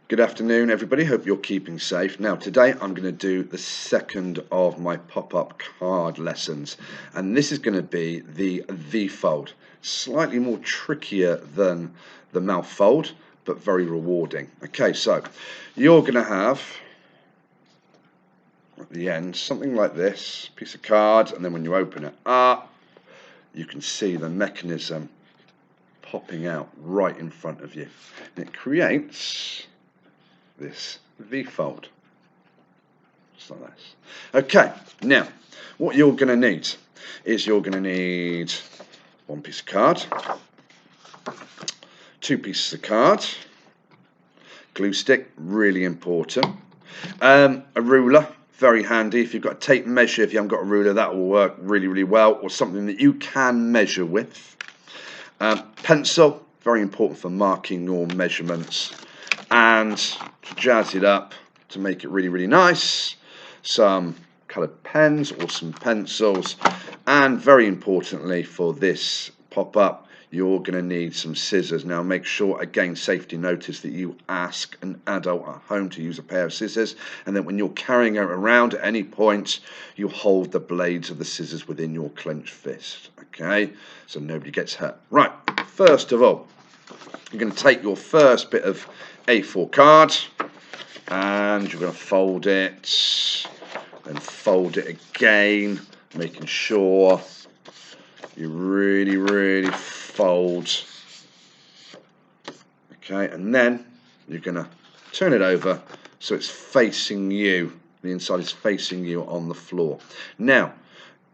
Good afternoon, everybody. Hope you're keeping safe. Now, today I'm going to do the second of my pop-up card lessons, and this is going to be the V-fold. Slightly more trickier than the mouth fold, but very rewarding. Okay, so you're going to have at the end something like this piece of card, and then when you open it up, you can see the mechanism popping out right in front of you, and it creates this V-fold, just like this. Okay, now what you're going to need is you're going to need one piece of card, two pieces of card, glue stick, really important, a ruler, very handy. If you've got a tape measure, if you haven't got a ruler, that will work really well, or something that you can measure with. Pencil, very important for marking your measurements. And to jazz it up, to make it really nice, some coloured pens or some pencils, and very importantly for this pop-up, you're going to need some scissors. Now make sure, again, safety notice, that you ask an adult at home to use a pair of scissors, and then when you're carrying it around at any point, you hold the blades of the scissors within your clenched fist, okay, so nobody gets hurt. Right, first of all, you're going to take your first bit of A4 card and you're going to fold it and fold it again, making sure you really fold. Okay, and then you're going to turn it over so it's facing you, the inside is facing you on the floor. Now,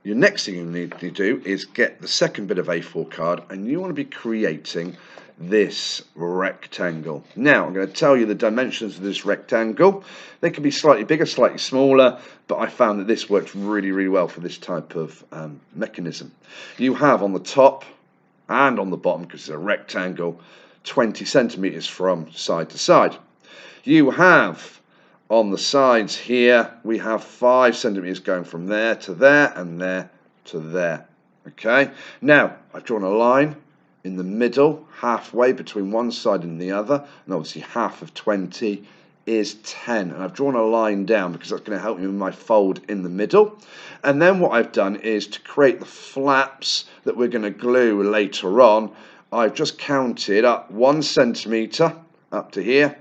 your next thing you need to do is get the second bit of A4 card, and you want to be creating this rectangle. Now, I'm going to tell you the dimensions of this rectangle. They can be slightly bigger, slightly smaller, but I found that this works really well for this type of mechanism. You have on the top and on the bottom, because it's a rectangle, 20 centimeters from side to side. You have on the sides here, we have 5 centimeters going from there to there and there to there. Okay, now I've drawn a line in the middle, halfway between one side and the other, and obviously half of 20 is 10, and I've drawn a line down because that's going to help me with my fold in the middle. And then what I've done is, to create the flaps that we're going to glue later on, I've just counted up 1 centimeter up to here,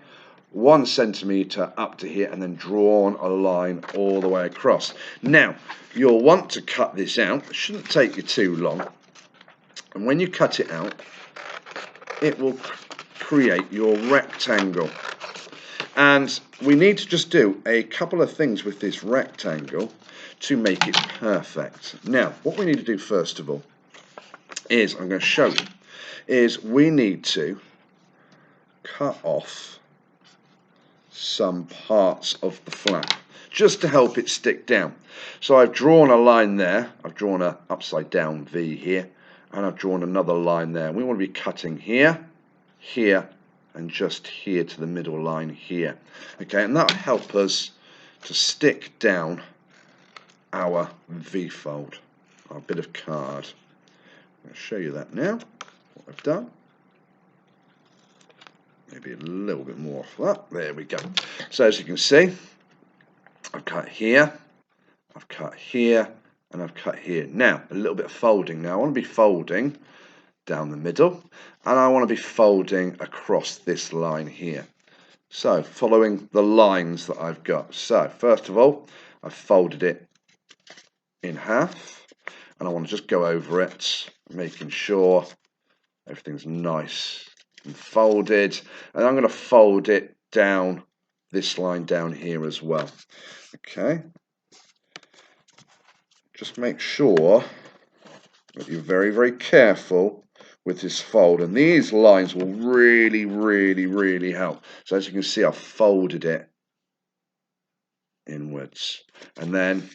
1 centimeter up to here, and then drawn a line all the way across. Now, you'll want to cut this out. It shouldn't take you too long. And when you cut it out, it will create your rectangle. And we need to just do a couple of things with this rectangle to make it perfect. Now, what we need to do first of all is, I'm going to show you, is we need to cut off some parts of the flap just to help it stick down. So I've drawn a line there, I've drawn an upside down V here, and I've drawn another line there. We want to be cutting here, here, and just here to the middle line here. Okay, and that'll help us to stick down our V-fold, our bit of card. I'll show you that now, what I've done. Maybe a little bit more off that. There we go. So as you can see, I've cut here, I've cut here, and I've cut here. Now, a little bit of folding. Now, I want to be folding down the middle, and I want to be folding across this line here. So, following the lines that I've got. So, first of all, I've folded it in half, and I want to just go over it, making sure everything's nice and folded, and I'm going to fold it down this line down here as well. Okay, just make sure that you're very careful with this fold, and these lines will really help. So as you can see, I've folded it inwards, and then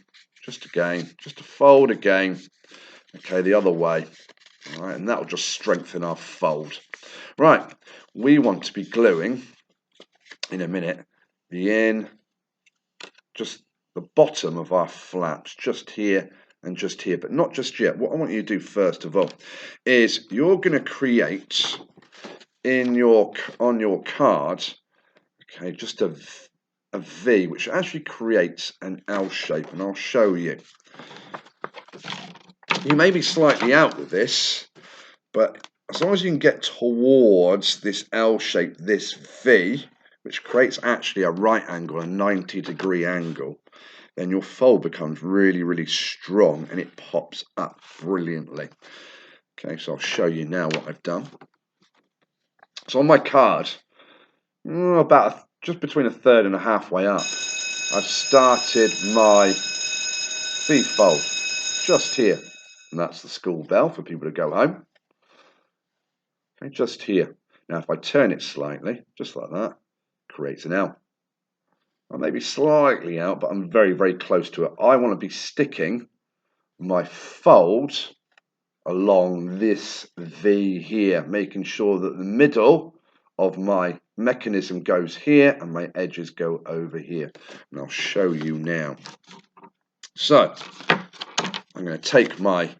just to fold again, okay, the other way. All right, and that will just strengthen our fold. Right, we want to be gluing in a minute just the bottom of our flaps, just here and just here, but not just yet. What I want you to do first of all is you're going to create on your card, Okay, just a V, which actually creates an L shape, and I'll show you. You may be slightly out with this, but as long as you can get towards this L shape, this V, which creates actually a right angle, a 90-degree angle, then your fold becomes really, really strong and it pops up brilliantly. Okay, so I'll show you now what I've done. So on my card, about just between a third and a halfway up, I've started my V fold just here. And that's the school bell for people to go home. Okay, just here. Now if I turn it slightly, just like that, creates an L. I may be slightly out, but I'm very, very close to it. I want to be sticking my fold along this V here, making sure that the middle of my mechanism goes here and my edges go over here. And I'll show you now. So I'm going to take my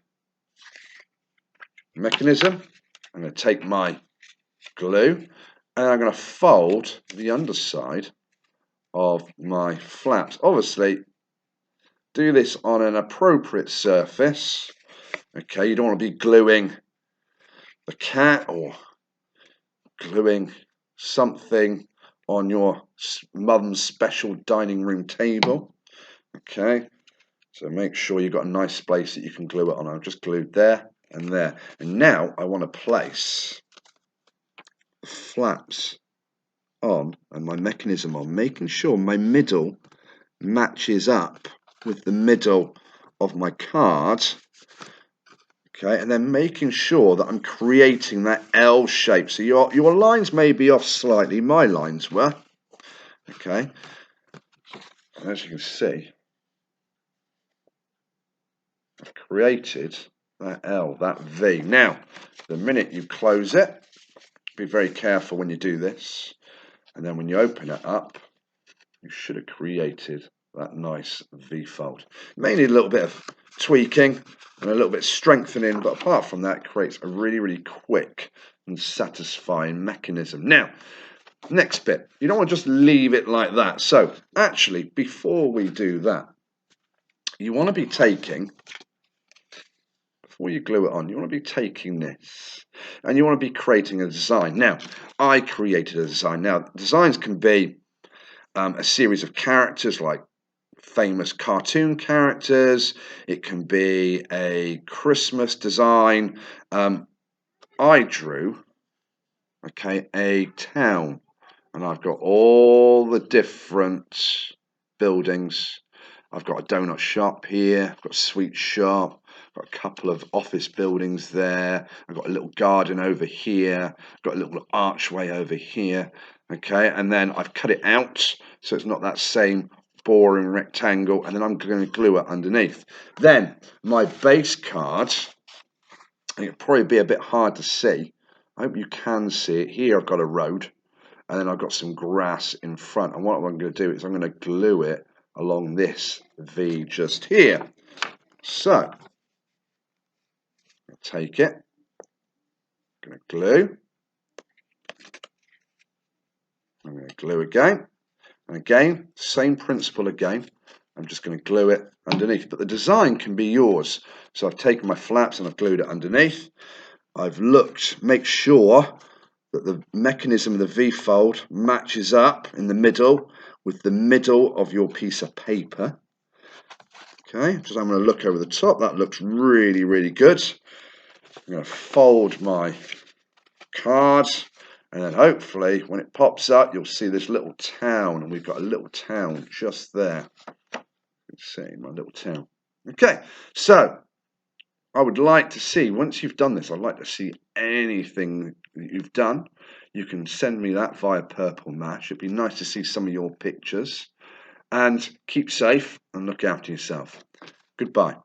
mechanism, I'm going to take my glue, and I'm going to fold the underside of my flaps. Obviously, do this on an appropriate surface. Okay, you don't want to be gluing the cat or gluing something on your mum's special dining room table. Okay, so make sure you've got a nice place that you can glue it on. I've just glued there and there. And now I want to place the flaps on and my mechanism on, making sure my middle matches up with the middle of my card. Okay, and then making sure that I'm creating that L shape. So your lines may be off slightly. My lines were. Okay, and as you can see, I've created that L, that V. Now, the minute you close it, be very careful when you do this. And then when you open it up, you should have created that nice V fold. You may need a little bit of tweaking and a little bit strengthening, but apart from that, it creates a really, really quick and satisfying mechanism. Now, next bit, you don't want to just leave it like that. So actually, before we do that, you want to be taking, before you glue it on, you want to be taking this and you want to be creating a design. Now, I created a design. Now, designs can be a series of characters like famous cartoon characters. It can be a Christmas design. I drew, okay, a town, and I've got all the different buildings. I've got a donut shop here. I've got a sweet shop. I've got a couple of office buildings there. I've got a little garden over here. I've got a little archway over here. Okay, and then I've cut it out so it's not that same boring rectangle, and then I'm going to glue it underneath. Then my base card, it'll probably be a bit hard to see. I hope you can see it. Here I've got a road, and then I've got some grass in front. And what I'm going to do is I'm going to glue it along this V just here. So, I'll take it, I'm going to glue, I'm going to glue again, and again, same principle again. I'm just going to glue it underneath, but the design can be yours. So I've taken my flaps and I've glued it underneath. I've looked, make sure that the mechanism of the V-fold matches up in the middle with the middle of your piece of paper. Okay, just I'm going to look over the top. That looks really, really good. I'm going to fold my card, and then hopefully when it pops up, you'll see this little town, and we've got a little town just there. Let's see, my little town. Okay, so I would like to see, once you've done this, I'd like to see anything that you've done. You can send me that via Purple Mash. It'd be nice to see some of your pictures. And keep safe and look after yourself. Goodbye.